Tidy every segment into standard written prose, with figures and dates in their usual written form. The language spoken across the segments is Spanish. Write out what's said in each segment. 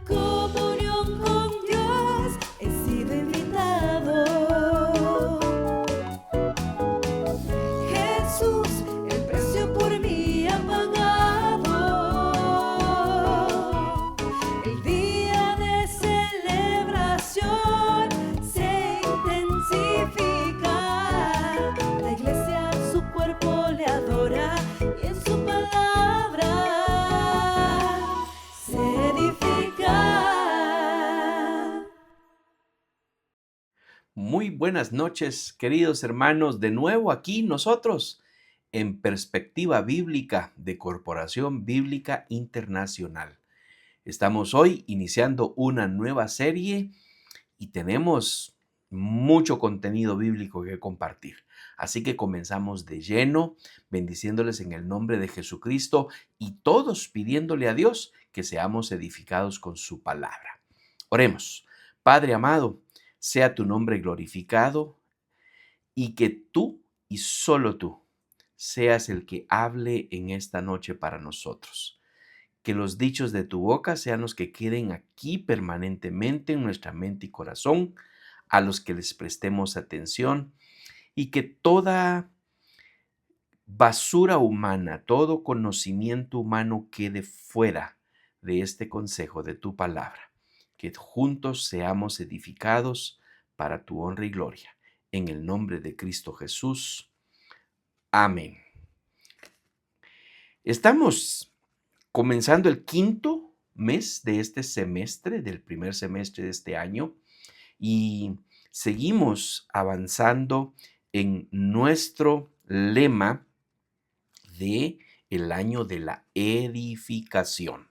Comunión con Dios, he sido invitado. Jesús, el precio por mí ha pagado. El día de celebración se intensifica. La iglesia su cuerpo le adora y en su palabra se edifica. Muy buenas noches, queridos hermanos. De nuevo aquí nosotros en Perspectiva Bíblica de Corporación Bíblica Internacional. Estamos hoy iniciando una nueva serie y tenemos mucho contenido bíblico que compartir. Así que comenzamos de lleno, bendiciéndoles en el nombre de Jesucristo y todos pidiéndole a Dios que seamos edificados con su palabra. Oremos. Padre amado, sea tu nombre glorificado y que tú y solo tú seas el que hable en esta noche para nosotros. Que los dichos de tu boca sean los que queden aquí permanentemente en nuestra mente y corazón, a los que les prestemos atención, y que toda basura humana, todo conocimiento humano quede fuera de este consejo de tu palabra. Que juntos seamos edificados para tu honra y gloria. En el nombre de Cristo Jesús. Amén. Estamos comenzando el quinto mes de este semestre, del primer semestre de este año, y seguimos avanzando en nuestro lema de el año de la edificación.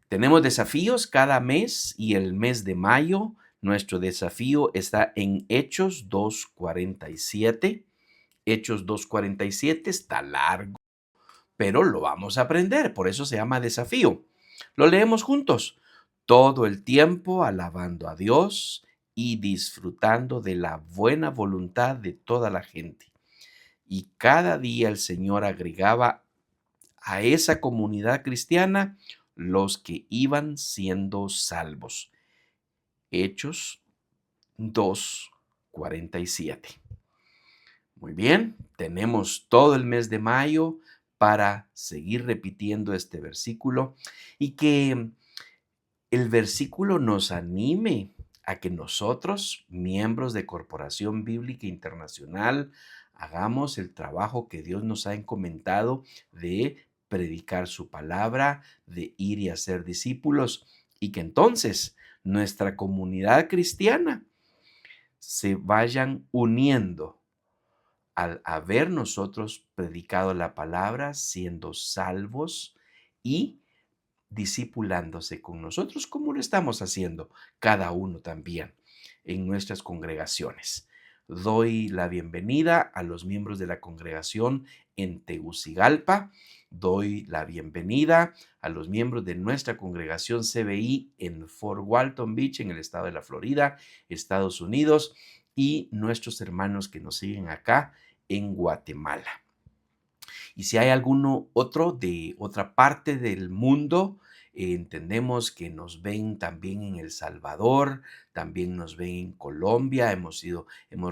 Tenemos desafíos cada mes y el mes de mayo, nuestro desafío está en Hechos 2:47. Hechos 2:47 está largo, pero lo vamos a aprender, por eso se llama desafío. Lo leemos juntos. Todo el tiempo alabando a Dios y disfrutando de la buena voluntad de toda la gente. Y cada día el Señor agregaba a esa comunidad cristiana los que iban siendo salvos. Hechos 2:47. Muy bien, tenemos todo el mes de mayo para seguir repitiendo este versículo y que el versículo nos anime a que nosotros, miembros de Corporación Bíblica Internacional, hagamos el trabajo que Dios nos ha encomendado de predicar su palabra, de ir y hacer discípulos, y que entonces nuestra comunidad cristiana se vayan uniendo al haber nosotros predicado la palabra, siendo salvos y discipulándose con nosotros, como lo estamos haciendo cada uno también en nuestras congregaciones. Doy la bienvenida a los miembros de la congregación en Tegucigalpa. Doy la bienvenida a los miembros de nuestra congregación CBI en Fort Walton Beach, en el estado de la Florida, Estados Unidos, y nuestros hermanos que nos siguen acá en Guatemala. Y si hay alguno otro de otra parte del mundo, entendemos que nos ven también en El Salvador, también nos ven en Colombia, hemos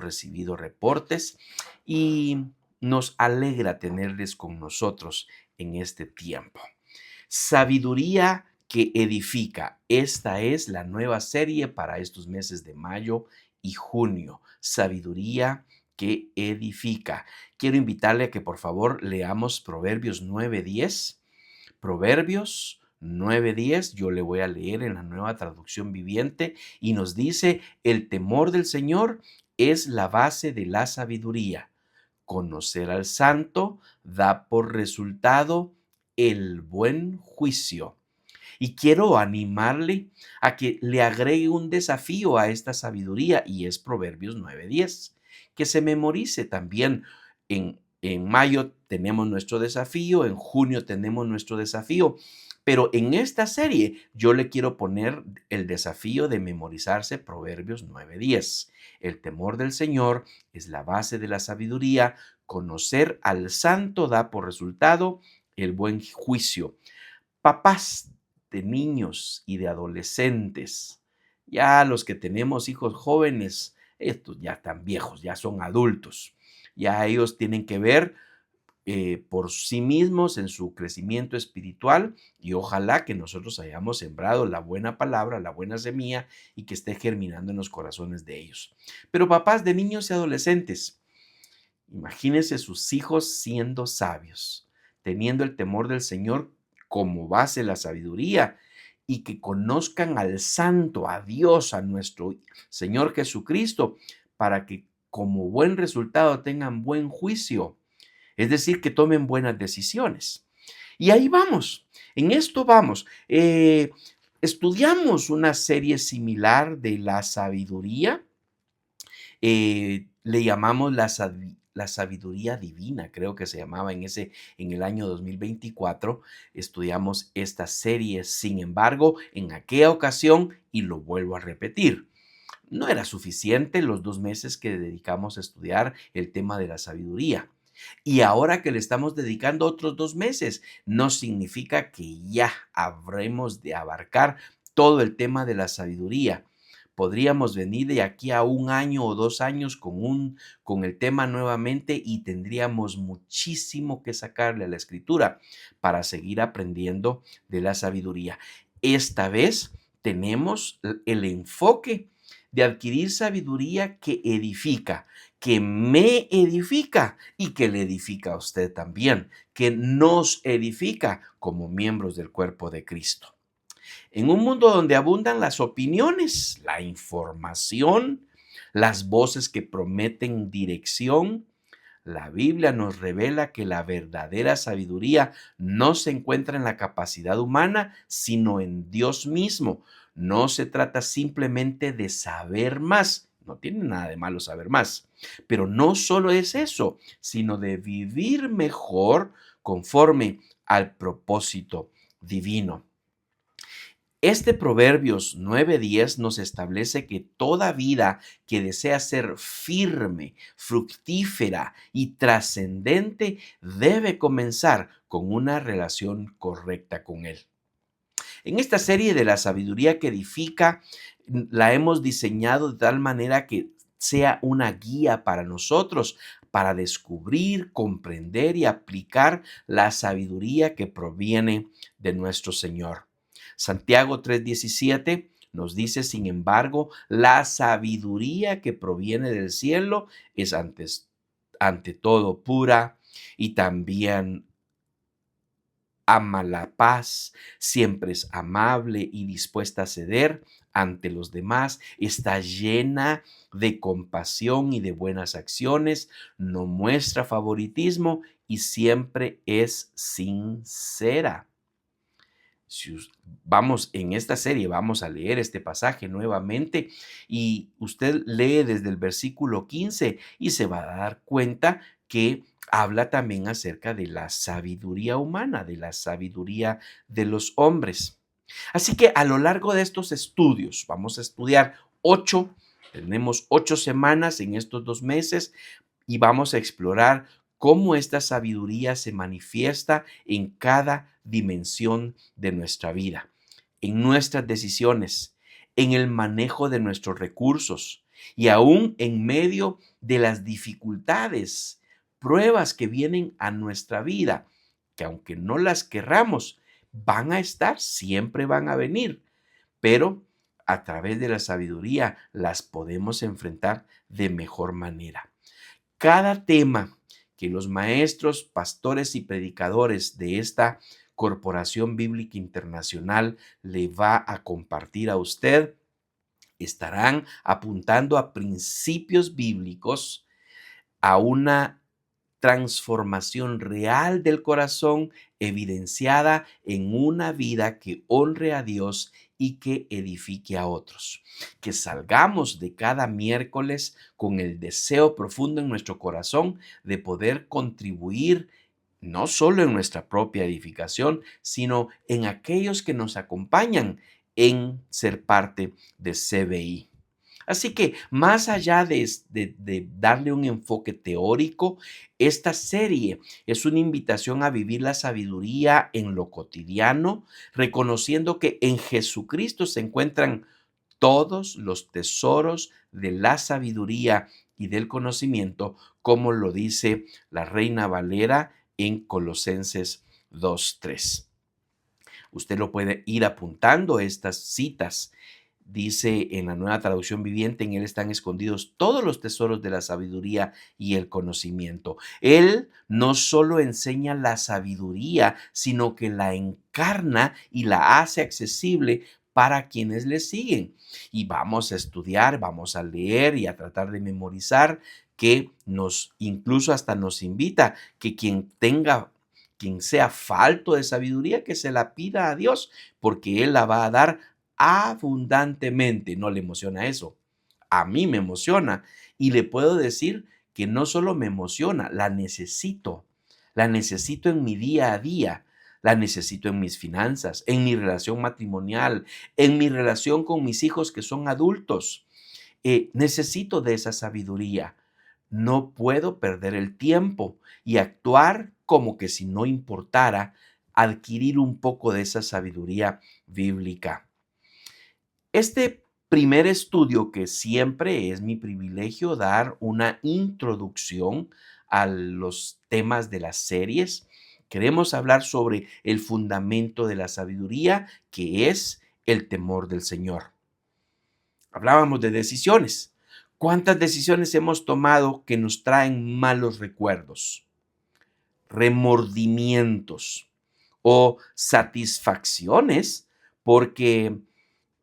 recibido reportes y nos alegra tenerles con nosotros en este tiempo. Sabiduría que edifica. Esta es la nueva serie para estos meses de mayo y junio. Sabiduría que edifica. Quiero invitarle a que por favor leamos Proverbios 9:10. Proverbios 9:10, yo le voy a leer en la Nueva Traducción Viviente y nos dice: el temor del Señor es la base de la sabiduría. Conocer al santo da por resultado el buen juicio. Y quiero animarle a que le agregue un desafío a esta sabiduría y es Proverbios 9:10. Que se memorice también. En mayo tenemos nuestro desafío, en junio tenemos nuestro desafío, pero en esta serie yo le quiero poner el desafío de memorizarse Proverbios 9:10. El temor del Señor es la base de la sabiduría. Conocer al santo da por resultado el buen juicio. Papás, de niños y de adolescentes. Ya los que tenemos hijos jóvenes, estos ya están viejos, ya son adultos. Ya ellos tienen que ver por sí mismos en su crecimiento espiritual, y ojalá que nosotros hayamos sembrado la buena palabra, la buena semilla, y que esté germinando en los corazones de ellos. Pero papás de niños y adolescentes, imagínense sus hijos siendo sabios, teniendo el temor del Señor como base la sabiduría, y que conozcan al Santo, a Dios, a nuestro Señor Jesucristo, para que como buen resultado tengan buen juicio, es decir, que tomen buenas decisiones. Y ahí vamos, en esto vamos. Estudiamos una serie similar de la sabiduría, le llamamos la sabiduría divina, creo que se llamaba en el año 2024. Estudiamos esta serie, sin embargo, en aquella ocasión, y lo vuelvo a repetir, no era suficiente los 2 meses que dedicamos a estudiar el tema de la sabiduría. Y ahora que le estamos dedicando otros 2 meses, no significa que ya habremos de abarcar todo el tema de la sabiduría. Podríamos venir de aquí a 1 año o 2 años con el tema nuevamente, y tendríamos muchísimo que sacarle a la escritura para seguir aprendiendo de la sabiduría. Esta vez tenemos el enfoque de adquirir sabiduría que edifica, que me edifica y que le edifica a usted también, que nos edifica como miembros del cuerpo de Cristo. En un mundo donde abundan las opiniones, la información, las voces que prometen dirección, la Biblia nos revela que la verdadera sabiduría no se encuentra en la capacidad humana, sino en Dios mismo. No se trata simplemente de saber más. No tiene nada de malo saber más. Pero no solo es eso, sino de vivir mejor conforme al propósito divino. Este Proverbios 9:10 nos establece que toda vida que desea ser firme, fructífera y trascendente debe comenzar con una relación correcta con Él. En esta serie de la sabiduría que edifica, la hemos diseñado de tal manera que sea una guía para nosotros, para descubrir, comprender y aplicar la sabiduría que proviene de nuestro Señor. Santiago 3:17 nos dice, sin embargo, la sabiduría que proviene del cielo es ante todo pura, y también ama la paz, siempre es amable y dispuesta a ceder ante los demás, está llena de compasión y de buenas acciones, no muestra favoritismo y siempre es sincera. Vamos en esta serie, vamos a leer este pasaje nuevamente, y usted lee desde el versículo 15 y se va a dar cuenta que habla también acerca de la sabiduría humana, de la sabiduría de los hombres. Así que a lo largo de estos estudios, vamos a estudiar tenemos 8 semanas en estos 2 meses, y vamos a explorar cómo esta sabiduría se manifiesta en cada dimensión de nuestra vida, en nuestras decisiones, en el manejo de nuestros recursos, y aún en medio de las dificultades, pruebas que vienen a nuestra vida, que aunque no las querramos, van a estar, siempre van a venir, pero a través de la sabiduría las podemos enfrentar de mejor manera. Cada tema que los maestros, pastores y predicadores de esta Corporación Bíblica Internacional le va a compartir a usted estarán apuntando a principios bíblicos, a una transformación real del corazón evidenciada en una vida que honre a Dios y que edifique a otros. Que salgamos de cada miércoles con el deseo profundo en nuestro corazón de poder contribuir no solo en nuestra propia edificación, sino en aquellos que nos acompañan en ser parte de CBI. Así que más allá de darle un enfoque teórico, esta serie es una invitación a vivir la sabiduría en lo cotidiano, reconociendo que en Jesucristo se encuentran todos los tesoros de la sabiduría y del conocimiento, como lo dice la Reina Valera en Colosenses 2:3. Usted lo puede ir apuntando estas citas. Dice en la Nueva Traducción Viviente, en él están escondidos todos los tesoros de la sabiduría y el conocimiento. Él no solo enseña la sabiduría, sino que la encarna y la hace accesible para quienes le siguen. Y vamos a estudiar, vamos a leer y a tratar de memorizar, que incluso hasta nos invita que quien sea falto de sabiduría, que se la pida a Dios, porque Él la va a dar abundantemente. ¿No le emociona eso? A mí me emociona, y le puedo decir que no solo me emociona, la necesito. La necesito en mi día a día. La necesito en mis finanzas, en mi relación matrimonial, en mi relación con mis hijos que son adultos. Necesito de esa sabiduría. No puedo perder el tiempo y actuar como que si no importara adquirir un poco de esa sabiduría bíblica. Este primer estudio, que siempre es mi privilegio dar una introducción a los temas de las series, queremos hablar sobre el fundamento de la sabiduría, que es el temor del Señor. Hablábamos de decisiones. ¿Cuántas decisiones hemos tomado que nos traen malos recuerdos, remordimientos o satisfacciones porque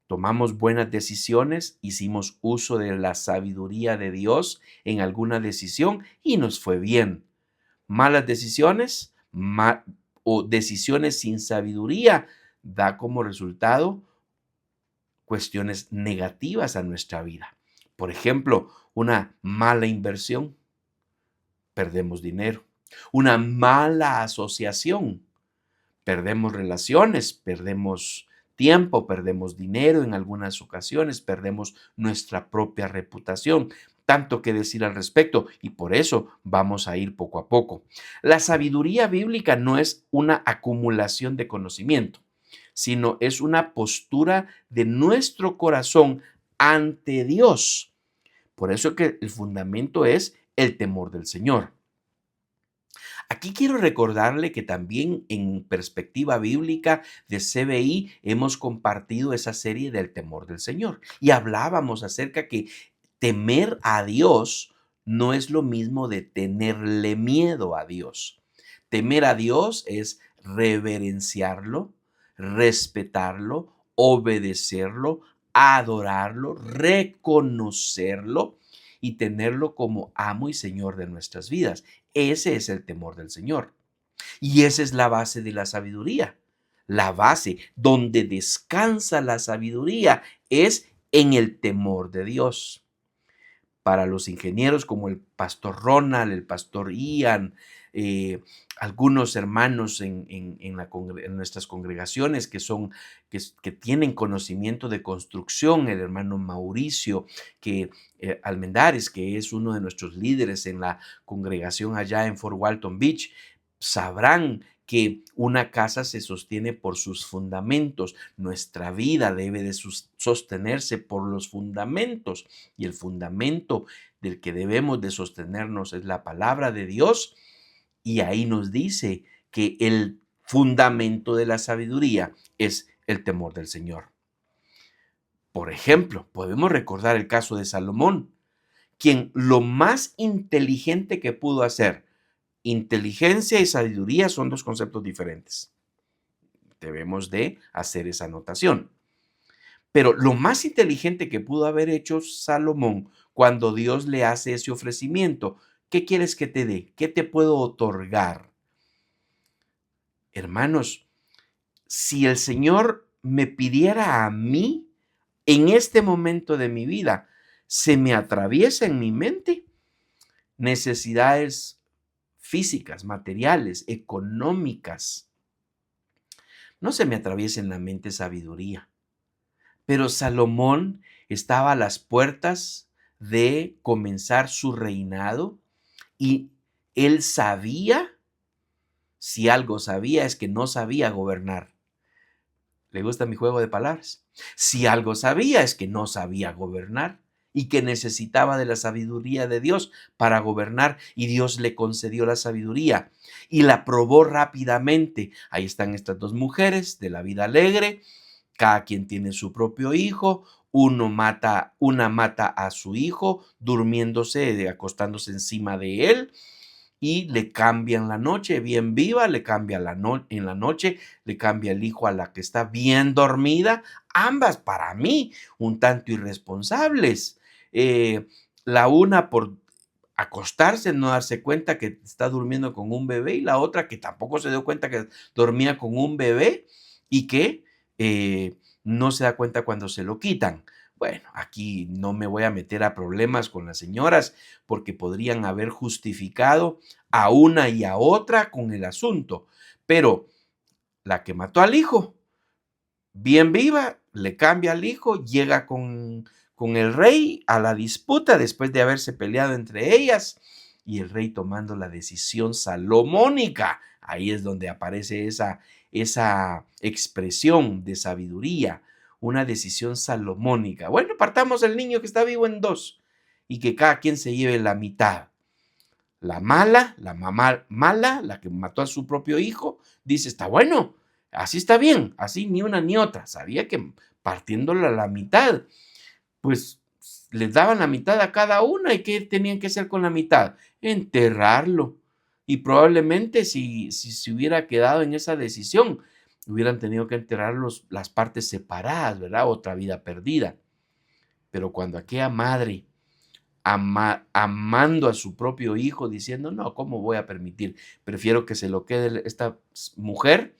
tomamos buenas decisiones, hicimos uso de la sabiduría de Dios en alguna decisión y nos fue bien? Malas decisiones o decisiones sin sabiduría da como resultado cuestiones negativas a nuestra vida. Por ejemplo, una mala inversión, perdemos dinero. Una mala asociación, perdemos relaciones, perdemos tiempo, perdemos dinero en algunas ocasiones, perdemos nuestra propia reputación. Tanto que decir al respecto, y por eso vamos a ir poco a poco. La sabiduría bíblica no es una acumulación de conocimiento, sino es una postura de nuestro corazón ante Dios. Por eso que el fundamento es el temor del Señor. Aquí quiero recordarle que también en perspectiva bíblica de CBI hemos compartido esa serie del temor del Señor y hablábamos acerca que temer a Dios no es lo mismo de tenerle miedo a Dios. Temer a Dios es reverenciarlo, respetarlo, obedecerlo, adorarlo, reconocerlo y tenerlo como amo y Señor de nuestras vidas. Ese es el temor del Señor. Y esa es la base de la sabiduría. La base donde descansa la sabiduría es en el temor de Dios. Para los ingenieros como el pastor Ronald, el pastor Ian, algunos hermanos en nuestras congregaciones que tienen conocimiento de construcción, el hermano Mauricio Almendares, que es uno de nuestros líderes en la congregación allá en Fort Walton Beach, sabrán que una casa se sostiene por sus fundamentos. Nuestra vida debe de sostenerse por los fundamentos, y el fundamento del que debemos de sostenernos es la palabra de Dios, y ahí nos dice que el fundamento de la sabiduría es el temor del Señor. Por ejemplo, podemos recordar el caso de Salomón, quien lo más inteligente que pudo hacer. Inteligencia y sabiduría son dos conceptos diferentes. Debemos de hacer esa anotación. Pero lo más inteligente que pudo haber hecho Salomón cuando Dios le hace ese ofrecimiento: ¿qué quieres que te dé? ¿Qué te puedo otorgar? Hermanos, si el Señor me pidiera a mí en este momento de mi vida, se me atraviesa en mi mente necesidades físicas, materiales, económicas. No se me atraviesa en la mente sabiduría, Pero Salomón estaba a las puertas de comenzar su reinado y él sabía, si algo sabía, es que no sabía gobernar. ¿Le gusta mi juego de palabras? Si algo sabía, es que no sabía gobernar y que necesitaba de la sabiduría de Dios para gobernar, y Dios le concedió la sabiduría y la probó rápidamente. Ahí están estas dos mujeres de la vida alegre. Cada quien tiene su propio hijo. Una mata a su hijo durmiéndose, acostándose encima de él, y le cambian la noche bien viva, le cambia en la noche, le cambia el hijo a la que está bien dormida. Ambas, para mí, un tanto irresponsables. La una por acostarse, no darse cuenta que está durmiendo con un bebé, y la otra que tampoco se dio cuenta que dormía con un bebé y que no se da cuenta cuando se lo quitan. Bueno, aquí no me voy a meter a problemas con las señoras porque podrían haber justificado a una y a otra con el asunto, pero la que mató al hijo, bien viva, le cambia al hijo, llega con el rey a la disputa después de haberse peleado entre ellas, y el rey tomando la decisión salomónica. Ahí es donde aparece esa expresión de sabiduría, una decisión salomónica. Bueno, partamos el niño que está vivo en dos y que cada quien se lleve la mitad. La mala, la mamá mala, la que mató a su propio hijo, dice, está bueno, así está bien, así ni una ni otra. Sabía que partiéndola a la mitad, pues les daban la mitad a cada una. ¿Y qué tenían que hacer con la mitad? Enterrarlo. Y probablemente si se hubiera quedado en esa decisión, hubieran tenido que enterrar las partes separadas, ¿verdad? Otra vida perdida. Pero cuando aquella madre amando a su propio hijo, diciendo, no, ¿cómo voy a permitir? Prefiero que se lo quede esta mujer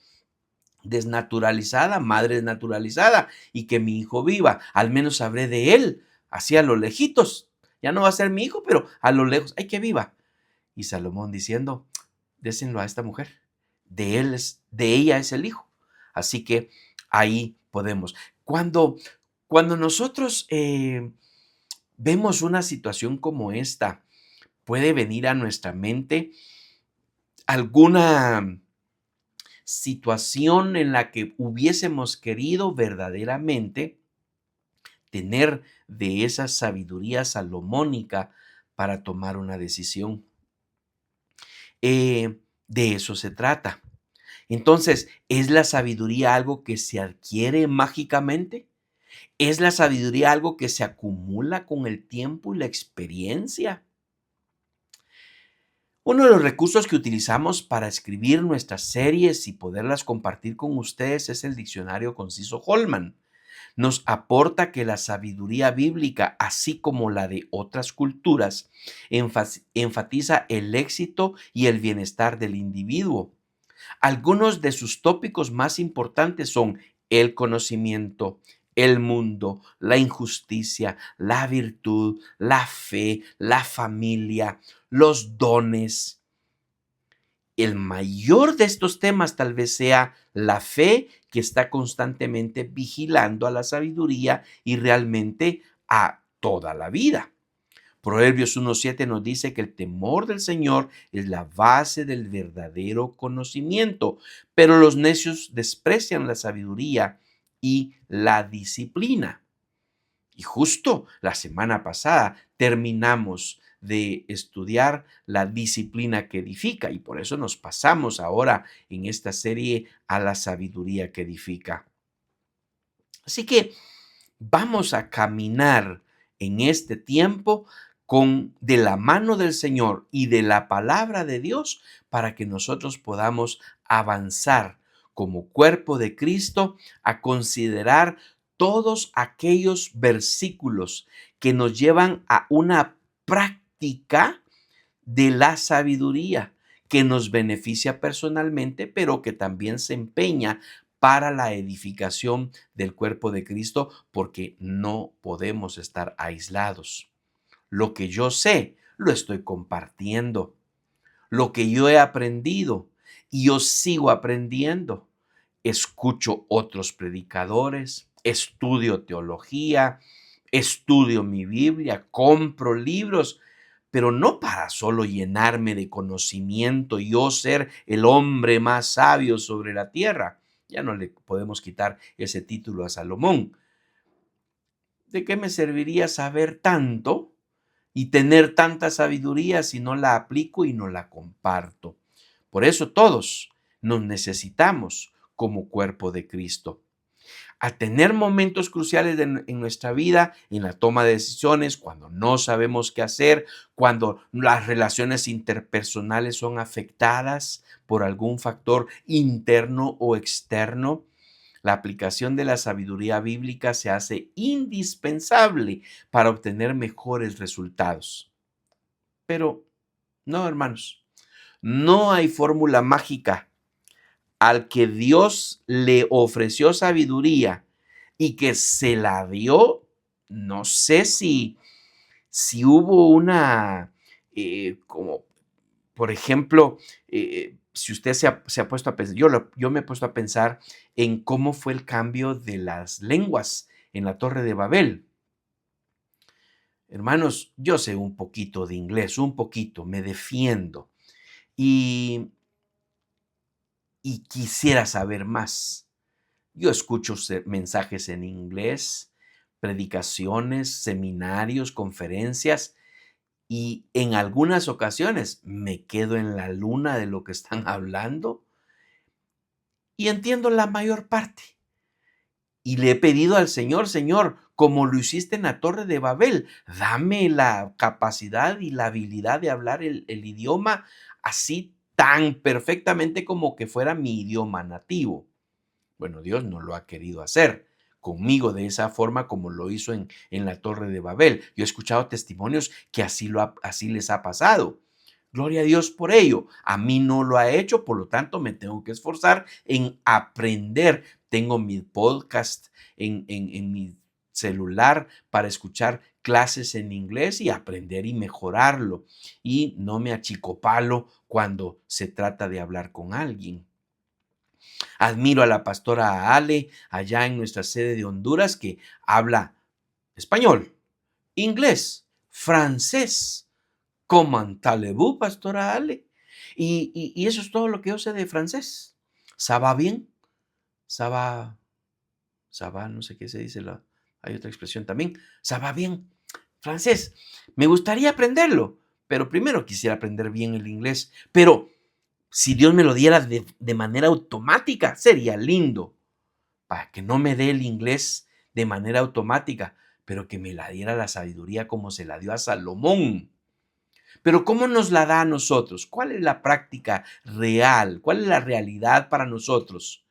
desnaturalizada, madre desnaturalizada, y que mi hijo viva. Al menos sabré de él, así a lo lejitos. Ya no va a ser mi hijo, pero a lo lejos, ¡ay, que viva! Y Salomón diciendo, désenlo a esta mujer. De ella es el hijo. Así que ahí podemos. Cuando nosotros vemos una situación como esta, puede venir a nuestra mente alguna situación en la que hubiésemos querido verdaderamente tener de esa sabiduría salomónica para tomar una decisión. De eso se trata. Entonces, ¿es la sabiduría algo que se adquiere mágicamente? ¿Es la sabiduría algo que se acumula con el tiempo y la experiencia? Uno de los recursos que utilizamos para escribir nuestras series y poderlas compartir con ustedes es el diccionario conciso Holman. Nos aporta que la sabiduría bíblica, así como la de otras culturas, enfatiza el éxito y el bienestar del individuo. Algunos de sus tópicos más importantes son el conocimiento, el mundo, la injusticia, la virtud, la fe, la familia, los dones. El mayor de estos temas tal vez sea la fe, que está constantemente vigilando a la sabiduría y realmente a toda la vida. Proverbios 1:7 nos dice que el temor del Señor es la base del verdadero conocimiento, pero los necios desprecian la sabiduría y la disciplina. Y justo la semana pasada terminamos de estudiar la disciplina que edifica, y por eso nos pasamos ahora en esta serie a la sabiduría que edifica. Así que vamos a caminar en este tiempo de la mano del Señor y de la palabra de Dios, para que nosotros podamos avanzar como cuerpo de Cristo a considerar todos aquellos versículos que nos llevan a una práctica de la sabiduría que nos beneficia personalmente, pero que también se empeña para la edificación del cuerpo de Cristo, porque no podemos estar aislados. Lo que yo sé, lo estoy compartiendo. Lo que yo he aprendido y yo sigo aprendiendo. Escucho otros predicadores, estudio teología, estudio mi Biblia, compro libros, pero no para solo llenarme de conocimiento, yo ser el hombre más sabio sobre la tierra. Ya no le podemos quitar ese título a Salomón. ¿De qué me serviría saber tanto y tener tanta sabiduría si no la aplico y no la comparto? Por eso todos nos necesitamos como cuerpo de Cristo. A tener momentos cruciales en nuestra vida, en la toma de decisiones, cuando no sabemos qué hacer, cuando las relaciones interpersonales son afectadas por algún factor interno o externo, la aplicación de la sabiduría bíblica se hace indispensable para obtener mejores resultados. Pero no, hermanos, no hay fórmula mágica. Al que Dios le ofreció sabiduría y que se la dio, no sé si hubo una, como por ejemplo, si usted se ha puesto a pensar, yo me he puesto a pensar en cómo fue el cambio de las lenguas en la Torre de Babel. Hermanos, yo sé un poquito de inglés, un poquito, me defiendo y, y quisiera saber más. Yo escucho mensajes en inglés, predicaciones, seminarios, conferencias, y en algunas ocasiones me quedo en la luna de lo que están hablando y entiendo la mayor parte. Y le he pedido al Señor, Señor, como lo hiciste en la Torre de Babel, dame la capacidad y la habilidad de hablar el idioma así tan perfectamente como que fuera mi idioma nativo. Bueno, Dios no lo ha querido hacer conmigo de esa forma como lo hizo en la Torre de Babel. Yo he escuchado testimonios que así les ha pasado. Gloria a Dios por ello. A mí no lo ha hecho, por lo tanto me tengo que esforzar en aprender. Tengo mi podcast en mi celular para escuchar clases en inglés y aprender y mejorarlo. Y no me achicopalo cuando se trata de hablar con alguien. Admiro a la pastora Ale allá en nuestra sede de Honduras que habla español, inglés, francés. Comment pastora Ale? Y eso es todo lo que yo sé de francés. ¿Ça va bien? ¿Ça va? ¿Ça va? No sé qué se dice. Hay otra expresión también. ¿Ça va bien? Francés. Me gustaría aprenderlo, pero primero quisiera aprender bien el inglés. Pero si Dios me lo diera de manera automática, sería lindo. Para que no me dé el inglés de manera automática, pero que me la diera la sabiduría como se la dio a Salomón. Pero ¿cómo nos la da a nosotros? ¿Cuál es la práctica real? ¿Cuál es la realidad para nosotros?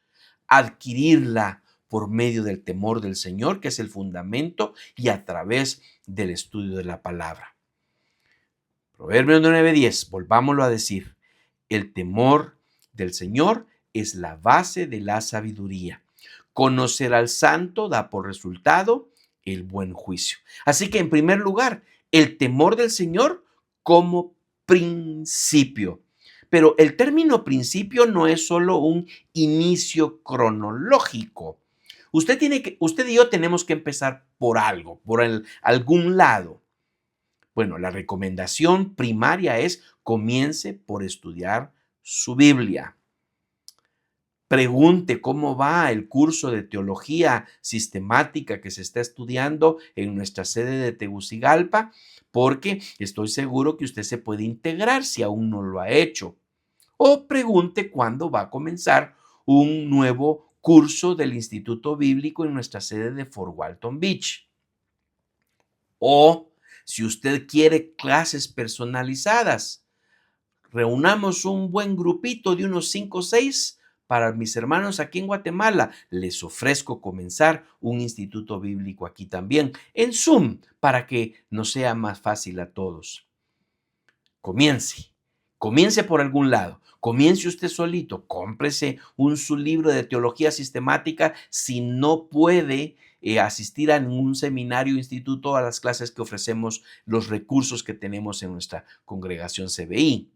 Adquirirla por medio del temor del Señor, que es el fundamento, y a través del estudio de la palabra. Proverbios 9:10, volvámoslo a decir. El temor del Señor es la base de la sabiduría. Conocer al santo da por resultado el buen juicio. Así que en primer lugar, el temor del Señor como principio. Pero el término principio no es solo un inicio cronológico. Usted y yo tenemos que empezar por algo, por algún lado. Bueno, la recomendación primaria es comience por estudiar su Biblia. Pregunte cómo va el curso de teología sistemática que se está estudiando en nuestra sede de Tegucigalpa, porque estoy seguro que usted se puede integrar si aún no lo ha hecho. O pregunte cuándo va a comenzar un nuevo curso del Instituto Bíblico en nuestra sede de Fort Walton Beach. O si usted quiere clases personalizadas, reunamos un buen grupito de unos 5 o 6 para mis hermanos aquí en Guatemala. Les ofrezco comenzar un instituto bíblico aquí también en Zoom para que nos sea más fácil a todos. Comience por algún lado. Comience usted solito. Cómprese su libro de teología sistemática si no puede asistir a ningún seminario o instituto, a las clases que ofrecemos, los recursos que tenemos en nuestra congregación CBI.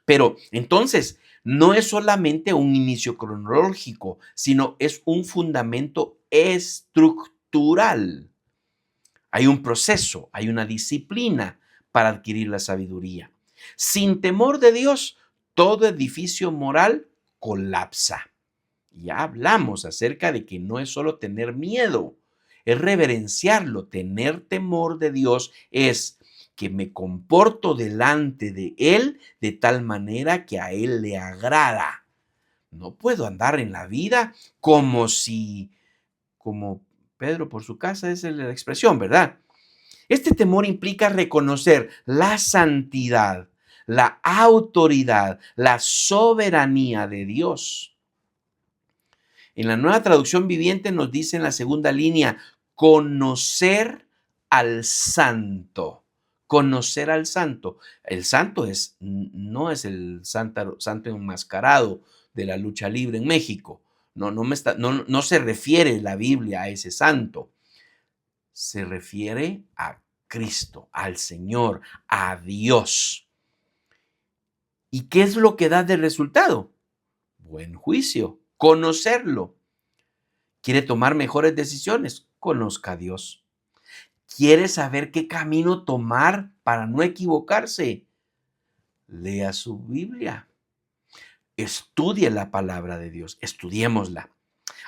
Pero entonces, no es solamente un inicio cronológico, sino es un fundamento estructural. Hay un proceso, hay una disciplina para adquirir la sabiduría. Sin temor de Dios, todo edificio moral colapsa. Ya hablamos acerca de que no es solo tener miedo, es reverenciarlo. Tener temor de Dios es que me comporto delante de Él de tal manera que a Él le agrada. No puedo andar en la vida como Pedro por su casa, esa es la expresión, ¿verdad? Este temor implica reconocer la santidad, la autoridad, la soberanía de Dios. En la Nueva Traducción Viviente nos dice en la segunda línea, conocer al santo. Conocer al santo. El santo no es el santo enmascarado de la lucha libre en México. No se refiere la Biblia a ese santo. Se refiere a Cristo, al Señor, a Dios. ¿Y qué es lo que da de resultado? Buen juicio, conocerlo. ¿Quiere tomar mejores decisiones? Conozca a Dios. ¿Quiere saber qué camino tomar para no equivocarse? Lea su Biblia. Estudie la palabra de Dios. Estudiémosla.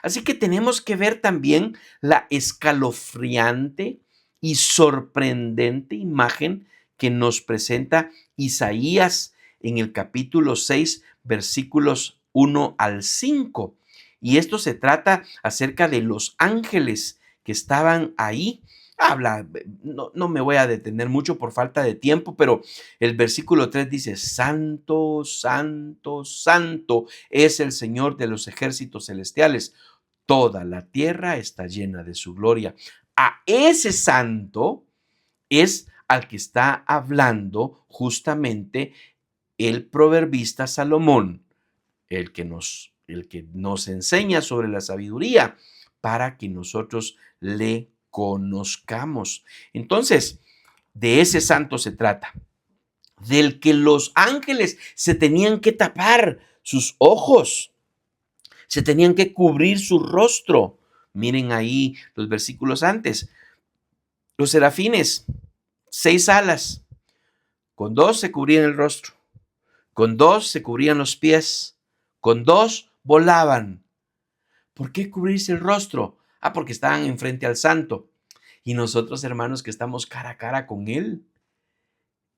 Así que tenemos que ver también la escalofriante y sorprendente imagen que nos presenta Isaías en el capítulo 6, versículos 1 al 5. Y esto se trata acerca de los ángeles que estaban ahí. No me voy a detener mucho por falta de tiempo, pero el versículo 3 dice, Santo, Santo, Santo es el Señor de los ejércitos celestiales. Toda la tierra está llena de su gloria. A ese santo es al que está hablando justamente el proverbista Salomón, el que nos enseña sobre la sabiduría para que nosotros le conozcamos. Entonces, de ese santo se trata, del que los ángeles se tenían que tapar sus ojos, se tenían que cubrir su rostro. Miren ahí los versículos antes. Los serafines, 6 alas, con 2 se cubrían el rostro, con 2 se cubrían los pies, con 2 volaban. ¿Por qué cubrirse el rostro? Porque estaban enfrente al santo. Y nosotros, hermanos, que estamos cara a cara con él.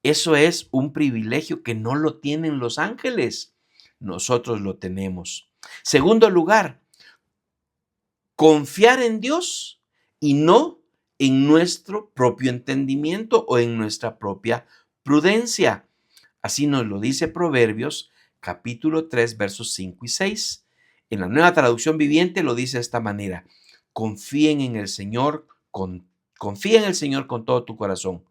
Eso es un privilegio que no lo tienen los ángeles. Nosotros lo tenemos. Segundo lugar, confiar en Dios y no en nuestro propio entendimiento o en nuestra propia prudencia. Así nos lo dice Proverbios, capítulo 3, versos 5 y 6. En la Nueva Traducción Viviente lo dice de esta manera: confía en el Señor con todo tu corazón.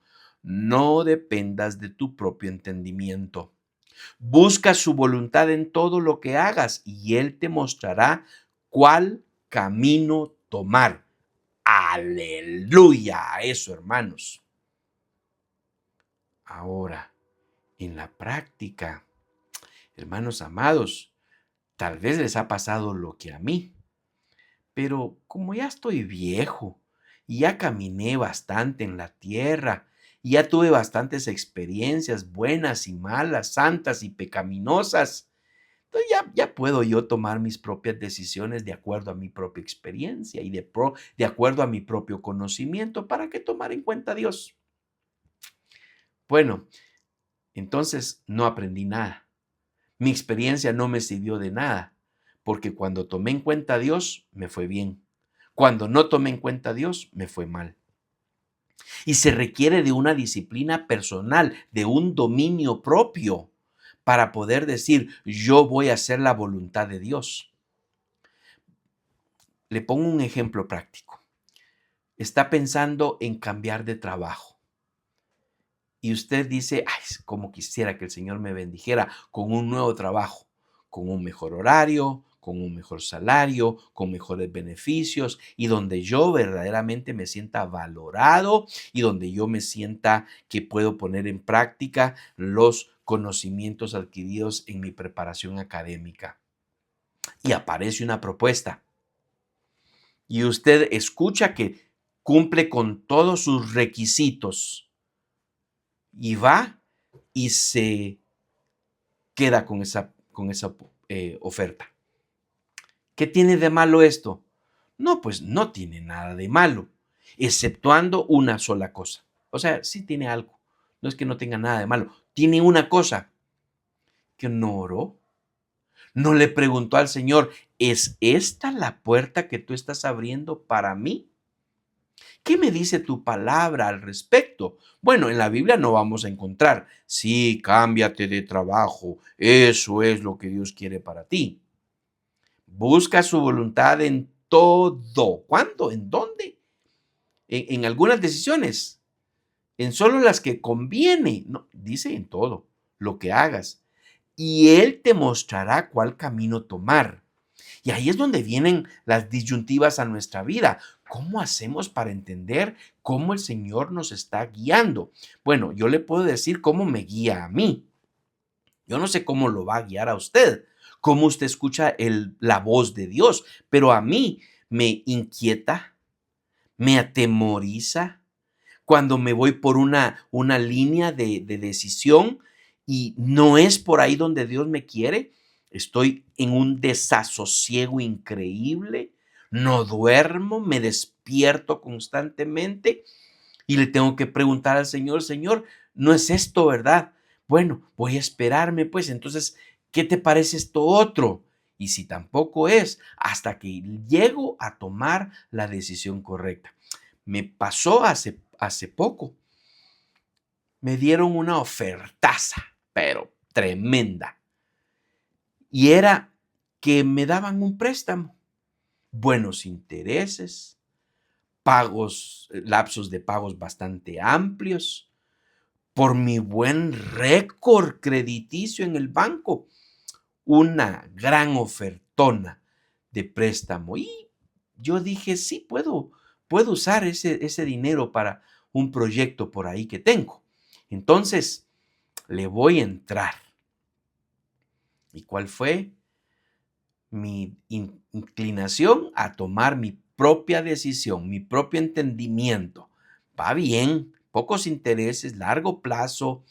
No dependas de tu propio entendimiento. Busca su voluntad en todo lo que hagas y Él te mostrará cuál camino tomar. Aleluya a eso, hermanos. Ahora, en la práctica, hermanos amados, tal vez les ha pasado lo que a mí, pero como ya estoy viejo y ya caminé bastante en la tierra y ya tuve bastantes experiencias buenas y malas, santas y pecaminosas, entonces ya puedo yo tomar mis propias decisiones de acuerdo a mi propia experiencia y de acuerdo a mi propio conocimiento. ¿Para qué tomar en cuenta a Dios? Bueno, entonces no aprendí nada. Mi experiencia no me sirvió de nada, porque cuando tomé en cuenta a Dios, me fue bien. Cuando no tomé en cuenta a Dios, me fue mal. Y se requiere de una disciplina personal, de un dominio propio, para poder decir, yo voy a hacer la voluntad de Dios. Le pongo un ejemplo práctico. Está pensando en cambiar de trabajo. Y usted dice, ay, como quisiera que el Señor me bendijera con un nuevo trabajo, con un mejor horario, con un mejor salario, con mejores beneficios y donde yo verdaderamente me sienta valorado y donde yo me sienta que puedo poner en práctica los conocimientos adquiridos en mi preparación académica. Y aparece una propuesta. y usted escucha que cumple con todos sus requisitos y va y se queda con esa oferta. ¿Qué tiene de malo esto? No, pues no tiene nada de malo, exceptuando una sola cosa. O sea, sí tiene algo. No es que no tenga nada de malo. Tiene una cosa, que no oró. No le preguntó al Señor, ¿es esta la puerta que tú estás abriendo para mí? ¿Qué me dice tu palabra al respecto? Bueno, en la Biblia no vamos a encontrar, sí, cámbiate de trabajo, eso es lo que Dios quiere para ti. Busca su voluntad en todo. ¿Cuándo? ¿En dónde? En algunas decisiones, en solo las que conviene. No, dice en todo lo que hagas. Y Él te mostrará cuál camino tomar. Y ahí es donde vienen las disyuntivas a nuestra vida. ¿Cómo hacemos para entender cómo el Señor nos está guiando? Bueno, yo le puedo decir cómo me guía a mí. Yo no sé cómo lo va a guiar a usted, cómo usted escucha la voz de Dios, pero a mí me inquieta, me atemoriza cuando me voy por una línea de decisión y no es por ahí donde Dios me quiere. Estoy en un desasosiego increíble, no duermo, me despierto constantemente y le tengo que preguntar al Señor, Señor, no es esto, ¿verdad? Bueno, voy a esperarme, pues entonces, ¿qué te parece esto otro? Y si tampoco es, hasta que llego a tomar la decisión correcta. Me pasó hace poco. Me dieron una ofertaza, pero tremenda. Y era que me daban un préstamo, buenos intereses, pagos, lapsos de pagos bastante amplios, por mi buen récord crediticio en el banco, una gran ofertona de préstamo. Y yo dije, sí, puedo usar ese dinero para un proyecto por ahí que tengo. Entonces, le voy a entrar. ¿Y cuál fue mi inclinación? A tomar mi propia decisión, mi propio entendimiento. Va bien, pocos intereses, largo plazo,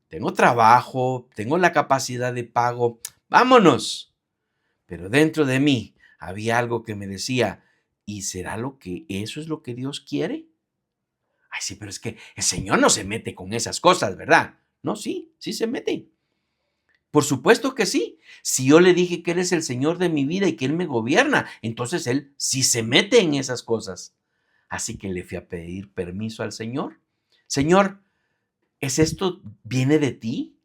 tengo trabajo, tengo la capacidad de pago, vámonos. Pero dentro de mí había algo que me decía, ¿y será eso es lo que Dios quiere? Ay, sí, pero es que el Señor no se mete con esas cosas, ¿verdad? No, sí, sí se mete. Por supuesto que sí. Si yo le dije que Él es el Señor de mi vida y que Él me gobierna, entonces Él sí se mete en esas cosas. Así que le fui a pedir permiso al Señor. Señor, ¿es esto viene de ti?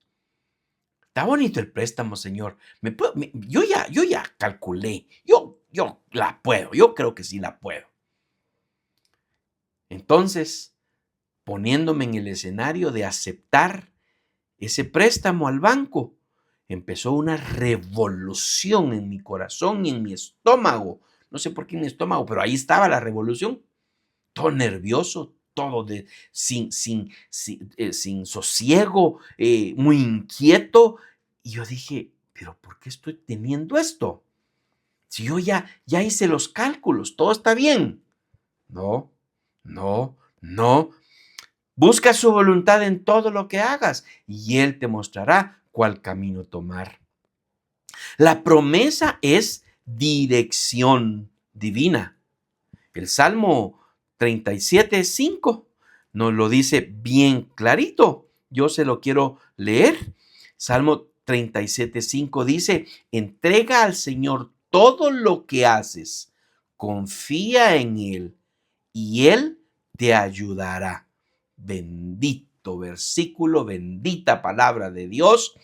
Está bonito el préstamo, Señor. Yo ya calculé. Yo la puedo. Yo creo que sí la puedo. Entonces, poniéndome en el escenario de aceptar ese préstamo al banco, empezó una revolución en mi corazón y en mi estómago. No sé por qué en mi estómago, pero ahí estaba la revolución. Todo nervioso, todo sin sosiego, muy inquieto. Y yo dije, ¿pero por qué estoy teniendo esto? Si yo ya hice los cálculos, todo está bien. No, no, no. Busca su voluntad en todo lo que hagas y Él te mostrará cuál camino tomar. La promesa es dirección divina. El Salmo 37:5 nos lo dice bien clarito. Yo se lo quiero leer. Salmo 37:5 dice, entrega al Señor todo lo que haces, confía en Él y Él te ayudará. Bendito versículo, bendita palabra de Dios.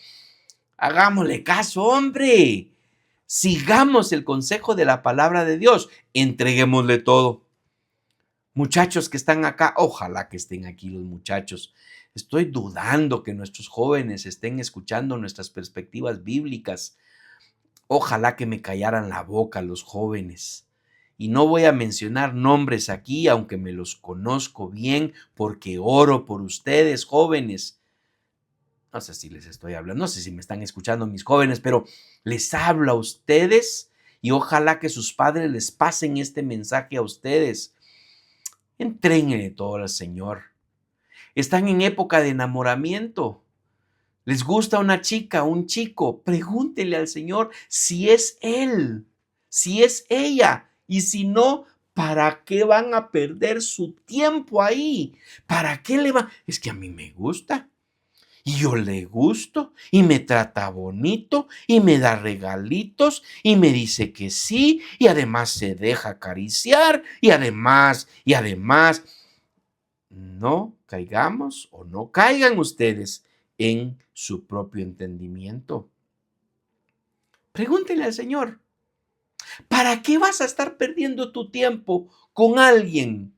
Hagámosle caso, hombre. Sigamos el consejo de la palabra de Dios. Entreguémosle todo. Muchachos que están acá, ojalá que estén aquí los muchachos. Estoy dudando que nuestros jóvenes estén escuchando nuestras perspectivas bíblicas. Ojalá que me callaran la boca los jóvenes. Y no voy a mencionar nombres aquí, aunque me los conozco bien, porque oro por ustedes, jóvenes. No sé si les estoy hablando, no sé si me están escuchando mis jóvenes, pero les hablo a ustedes Y ojalá que sus padres les pasen este mensaje a ustedes. Entréguenle todo al Señor. Están en época de enamoramiento. Les gusta una chica, un chico. Pregúntenle al Señor si es él, si es ella. Y si no, ¿para qué van a perder su tiempo ahí? ¿Para qué le van? Es que a mí me gusta. Y yo le gusto y me trata bonito y me da regalitos y me dice que sí y además se deja acariciar y además, no caigamos o no caigan ustedes en su propio entendimiento. Pregúntenle al Señor, ¿para qué vas a estar perdiendo tu tiempo con alguien?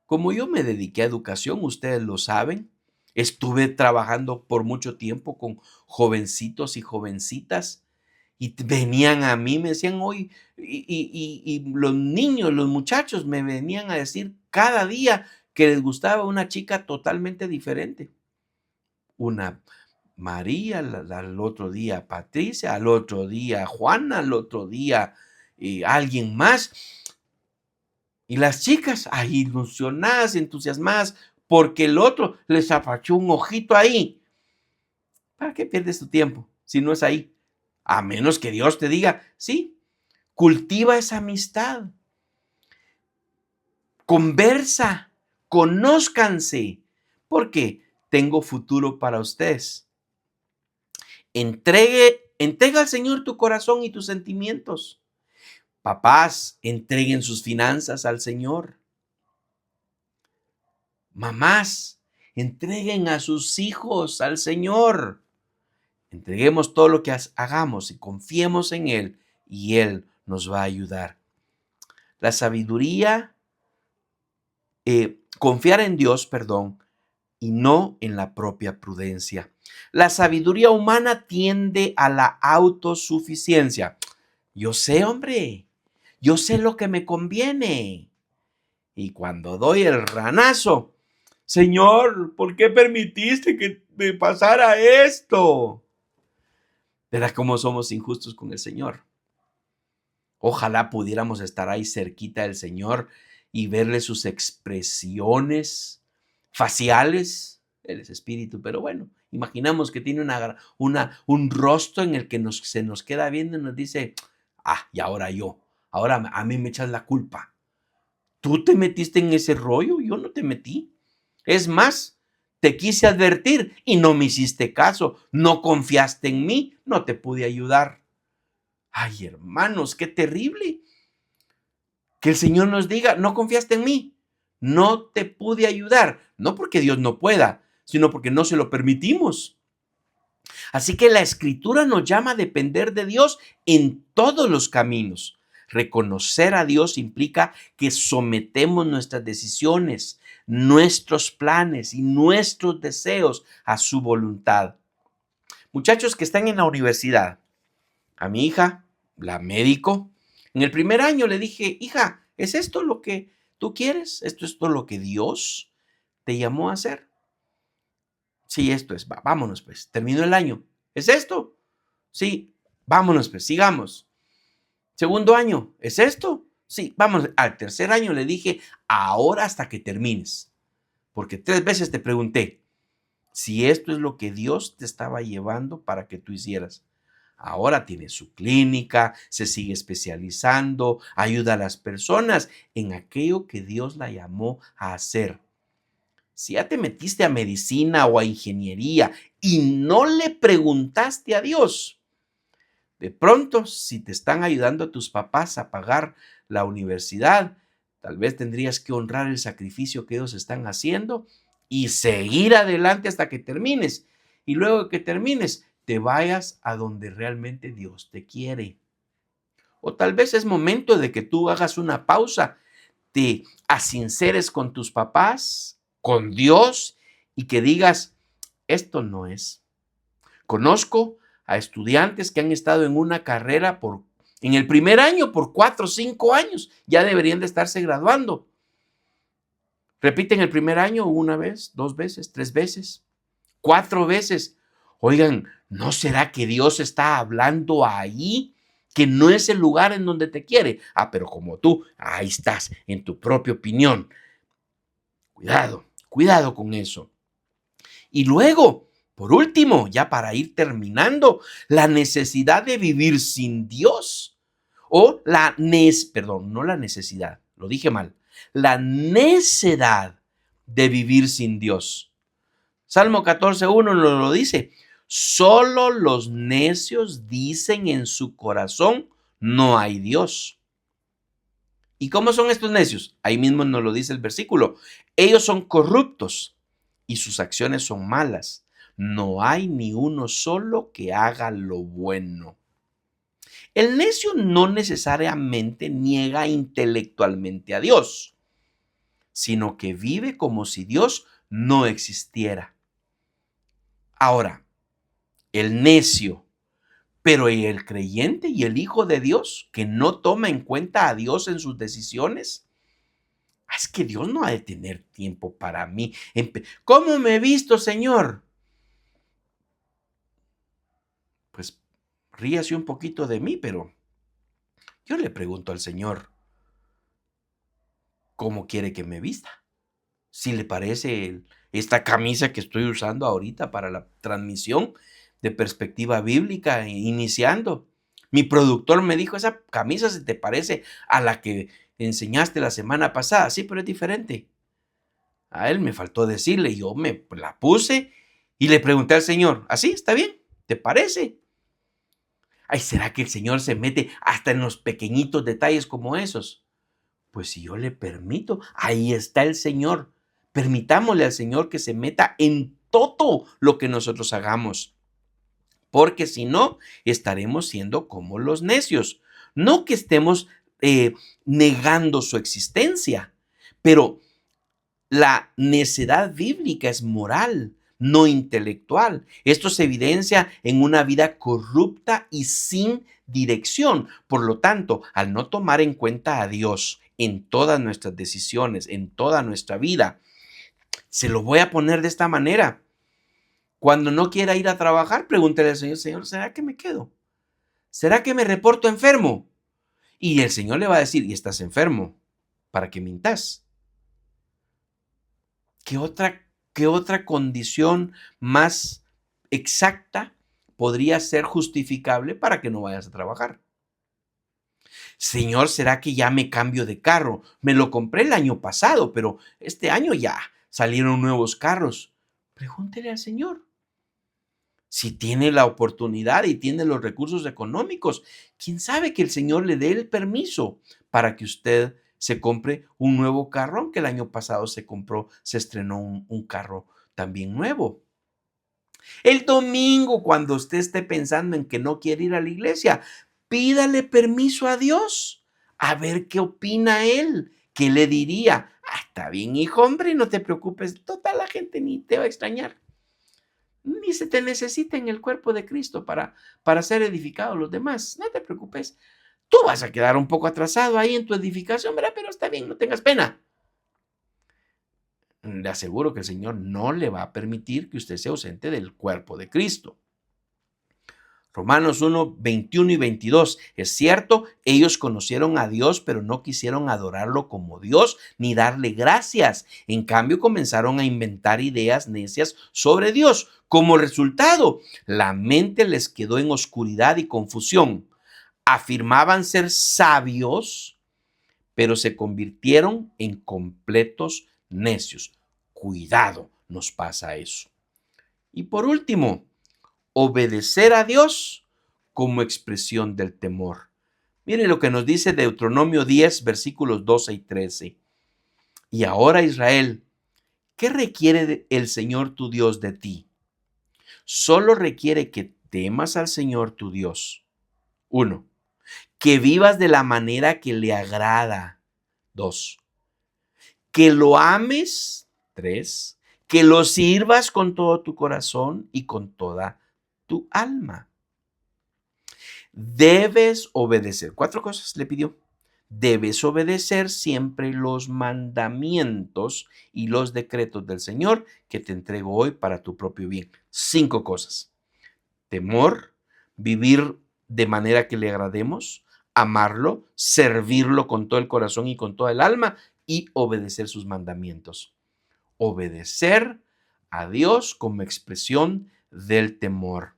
Como yo me dediqué a educación, ustedes lo saben, estuve trabajando por mucho tiempo con jovencitos y jovencitas y venían a mí, me decían hoy, y los niños, los muchachos me venían a decir cada día que les gustaba una chica totalmente diferente. Una María, al otro día Patricia, al otro día Juana, al otro día alguien más. Y las chicas ahí ilusionadas, entusiasmadas, porque el otro les apachó un ojito ahí. ¿Para qué pierdes tu tiempo si no es ahí? A menos que Dios te diga, sí, cultiva esa amistad. Conversa, conózcanse, porque tengo futuro para ustedes. Entrega al Señor tu corazón y tus sentimientos. Papás, entreguen sus finanzas al Señor. Mamás, entreguen a sus hijos al Señor. Entreguemos todo lo que hagamos y confiemos en Él y Él nos va a ayudar. La sabiduría, confiar en Dios, y no en la propia prudencia. La sabiduría humana tiende a la autosuficiencia. Yo sé, hombre, yo sé lo que me conviene. Y cuando doy el ranazo, Señor, ¿por qué permitiste que me pasara esto? Verás cómo somos injustos con el Señor. Ojalá pudiéramos estar ahí cerquita del Señor y verle sus expresiones faciales. Él es espíritu, pero bueno, imaginamos que tiene un rostro en el que se nos queda viendo y nos dice, y ahora a mí me echas la culpa. Tú te metiste en ese rollo, yo no te metí. Es más, te quise advertir y no me hiciste caso, no confiaste en mí, no te pude ayudar. Ay, hermanos, qué terrible. Que el Señor nos diga, no confiaste en mí, no te pude ayudar. No porque Dios no pueda, sino porque no se lo permitimos. Así que la Escritura nos llama a depender de Dios en todos los caminos. Reconocer a Dios implica que sometemos nuestras decisiones, nuestros planes y nuestros deseos a su voluntad. Muchachos que están en la universidad, a mi hija, la médico, en el primer año le dije, hija, ¿es esto lo que tú quieres? ¿Esto es todo lo que Dios te llamó a hacer? Sí, esto es, vámonos pues, terminó el año. ¿Es esto? Sí, vámonos pues, sigamos. Segundo año, ¿es esto? Sí, vámonos. Al tercer año le dije, ahora hasta que termines. Porque 3 veces te pregunté si esto es lo que Dios te estaba llevando para que tú hicieras. Ahora tiene su clínica, se sigue especializando, ayuda a las personas en aquello que Dios la llamó a hacer. Si ya te metiste a medicina o a ingeniería y no le preguntaste a Dios, de pronto, si te están ayudando a tus papás a pagar la universidad, tal vez tendrías que honrar el sacrificio que ellos están haciendo y seguir adelante hasta que termines. Y luego que termines, te vayas a donde realmente Dios te quiere. O tal vez es momento de que tú hagas una pausa, te asinceres con tus papás, con Dios, y que digas, esto no es. Conozco a estudiantes que han estado en una carrera en el primer año por 4 o 5 años, ya deberían de estarse graduando. Repiten el primer año 1 vez, 2 veces, 3 veces, 4 veces. Oigan, ¿no será que Dios está hablando ahí que no es el lugar en donde te quiere. Ah, pero como tú, ahí estás, en tu propia opinión. Cuidado, cuidado con eso. Y luego, por último, ya para ir terminando, la necesidad de vivir sin Dios. O perdón, no la necesidad, lo dije mal. La necedad de vivir sin Dios. Salmo 14:1 lo dice. Solo los necios dicen en su corazón, no hay Dios. ¿Y cómo son estos necios? Ahí mismo nos lo dice el versículo. Ellos son corruptos y sus acciones son malas. No hay ni uno solo que haga lo bueno. El necio no necesariamente niega intelectualmente a Dios, sino que vive como si Dios no existiera. Ahora, el necio, pero ¿y el creyente y el hijo de Dios que no toma en cuenta a Dios en sus decisiones? Es que Dios no ha de tener tiempo para mí. ¿Cómo me he visto, Señor? Pues ríase un poquito de mí, pero yo le pregunto al Señor, ¿cómo quiere que me vista? Si le parece esta camisa que estoy usando ahorita para la transmisión de perspectiva bíblica, iniciando. Mi productor me dijo, esa camisa se te parece a la que enseñaste la semana pasada. Sí, pero es diferente. A él me faltó decirle, yo me la puse y le pregunté al Señor, ¿así está bien? ¿Te parece? Ay, ¿será que el Señor se mete hasta en los pequeñitos detalles como esos? Pues si yo le permito, ahí está el Señor. Permitámosle al Señor que se meta en todo lo que nosotros hagamos. Porque si no, estaremos siendo como los necios. No que estemos negando su existencia, pero la necedad bíblica es moral, no intelectual. Esto se evidencia en una vida corrupta y sin dirección. Por lo tanto, al no tomar en cuenta a Dios en todas nuestras decisiones, en toda nuestra vida, se lo voy a poner de esta manera. Cuando no quiera ir a trabajar, pregúntele al Señor, Señor, ¿será que me quedo? ¿Será que me reporto enfermo? Y el Señor le va a decir, ¿y estás enfermo? ¿Para qué mintas? ¿Qué otra condición más exacta podría ser justificable para que no vayas a trabajar? Señor, ¿será que ya me cambio de carro? Me lo compré el año pasado, pero este año ya salieron nuevos carros. Pregúntele al Señor. Si tiene la oportunidad y tiene los recursos económicos, quién sabe que el Señor le dé el permiso para que usted se compre un nuevo carro, aunque el año pasado se estrenó un carro también nuevo. El domingo, cuando usted esté pensando en que no quiere ir a la iglesia, pídale permiso a Dios, a ver qué opina Él, qué le diría. Ah, está bien, hijo, hombre, no te preocupes, toda la gente ni te va a extrañar. Ni se te necesita en el cuerpo de Cristo para ser edificados los demás. No te preocupes. Tú vas a quedar un poco atrasado ahí en tu edificación, ¿verdad? Pero está bien, no tengas pena. Le aseguro que el Señor no le va a permitir que usted se ausente del cuerpo de Cristo. Romanos 1, 21 y 22. Es cierto, ellos conocieron a Dios, pero no quisieron adorarlo como Dios ni darle gracias. En cambio, comenzaron a inventar ideas necias sobre Dios. Como resultado, la mente les quedó en oscuridad y confusión. Afirmaban ser sabios, pero se convirtieron en completos necios. Cuidado, nos pasa eso. Y por último, obedecer a Dios como expresión del temor. Miren lo que nos dice Deuteronomio 10, versículos 12 y 13. Y ahora, Israel, ¿qué requiere el Señor tu Dios de ti? Solo requiere que temas al Señor tu Dios. 1. Que vivas de la manera que le agrada. 2. Que lo ames. 3. Que lo sirvas con todo tu corazón y con toda tu alma. Debes obedecer. 4 cosas le pidió. Debes obedecer siempre los mandamientos y los decretos del Señor que te entrego hoy para tu propio bien. 5 cosas. Temor, vivir de manera que le agrademos, amarlo, servirlo con todo el corazón y con toda el alma y obedecer sus mandamientos. Obedecer a Dios como expresión del temor.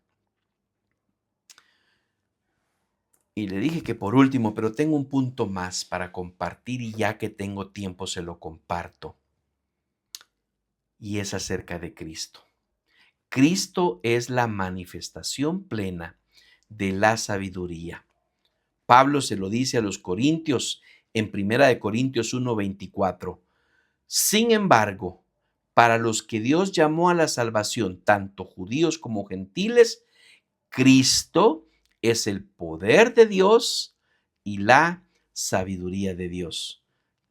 Y le dije que por último, pero tengo un punto más para compartir y ya que tengo tiempo se lo comparto. Y es acerca de Cristo. Cristo es la manifestación plena de la sabiduría. Pablo se lo dice a los corintios en 1 Corintios 1:24. Sin embargo, para los que Dios llamó a la salvación, tanto judíos como gentiles, Cristo es el poder de Dios y la sabiduría de Dios.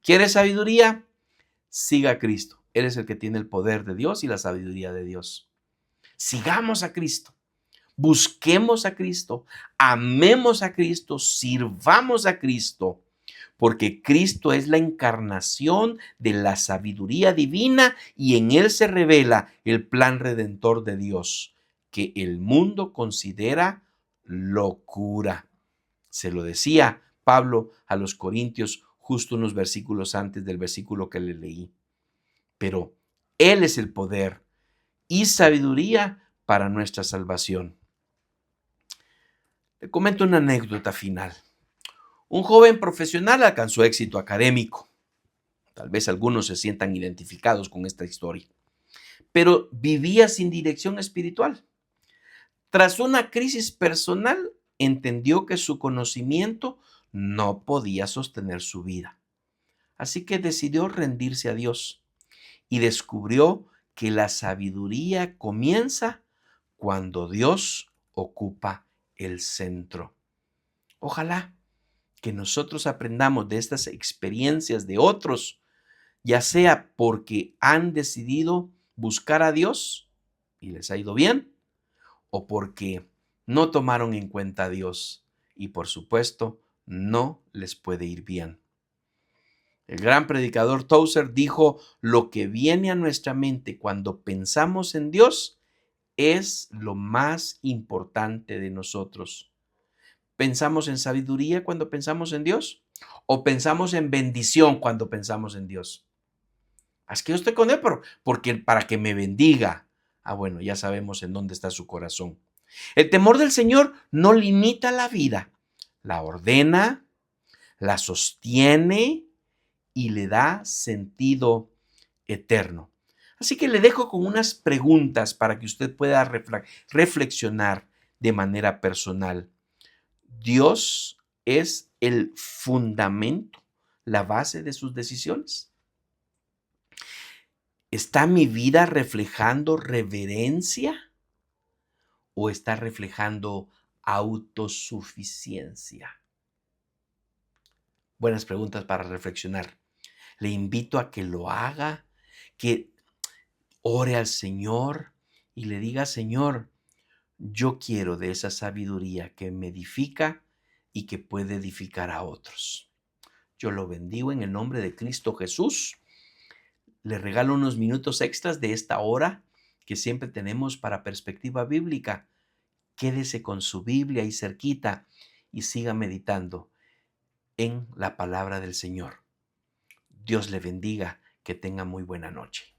¿Quieres sabiduría? Siga a Cristo. Él es el que tiene el poder de Dios y la sabiduría de Dios. Sigamos a Cristo. Busquemos a Cristo. Amemos a Cristo. Sirvamos a Cristo. Porque Cristo es la encarnación de la sabiduría divina y en Él se revela el plan redentor de Dios, que el mundo considera locura. Se lo decía Pablo a los Corintios justo unos versículos antes del versículo que le leí. Pero Él es el poder y sabiduría para nuestra salvación. Le comento una anécdota final. Un joven profesional alcanzó éxito académico. Tal vez algunos se sientan identificados con esta historia. Pero vivía sin dirección espiritual. Tras una crisis personal, entendió que su conocimiento no podía sostener su vida. Así que decidió rendirse a Dios y descubrió que la sabiduría comienza cuando Dios ocupa el centro. Ojalá que nosotros aprendamos de estas experiencias de otros, ya sea porque han decidido buscar a Dios y les ha ido bien, o porque no tomaron en cuenta a Dios y por supuesto no les puede ir bien. El gran predicador Tozer dijo: lo que viene a nuestra mente cuando pensamos en Dios es lo más importante de nosotros. ¿Pensamos en sabiduría cuando pensamos en Dios? ¿O pensamos en bendición cuando pensamos en Dios? Es que yo estoy con Él porque para que me bendiga. Bueno, ya sabemos en dónde está su corazón. El temor del Señor no limita la vida, la ordena, la sostiene y le da sentido eterno. Así que le dejo con unas preguntas para que usted pueda reflexionar de manera personal. ¿Dios es el fundamento, la base de sus decisiones? ¿Está mi vida reflejando reverencia o está reflejando autosuficiencia? Buenas preguntas para reflexionar. Le invito a que lo haga, que ore al Señor y le diga: Señor, yo quiero de esa sabiduría que me edifica y que puede edificar a otros. Yo lo bendigo en el nombre de Cristo Jesús. Le regalo unos minutos extras de esta hora que siempre tenemos para perspectiva bíblica. Quédese con su Biblia ahí cerquita y siga meditando en la palabra del Señor. Dios le bendiga, que tenga muy buena noche.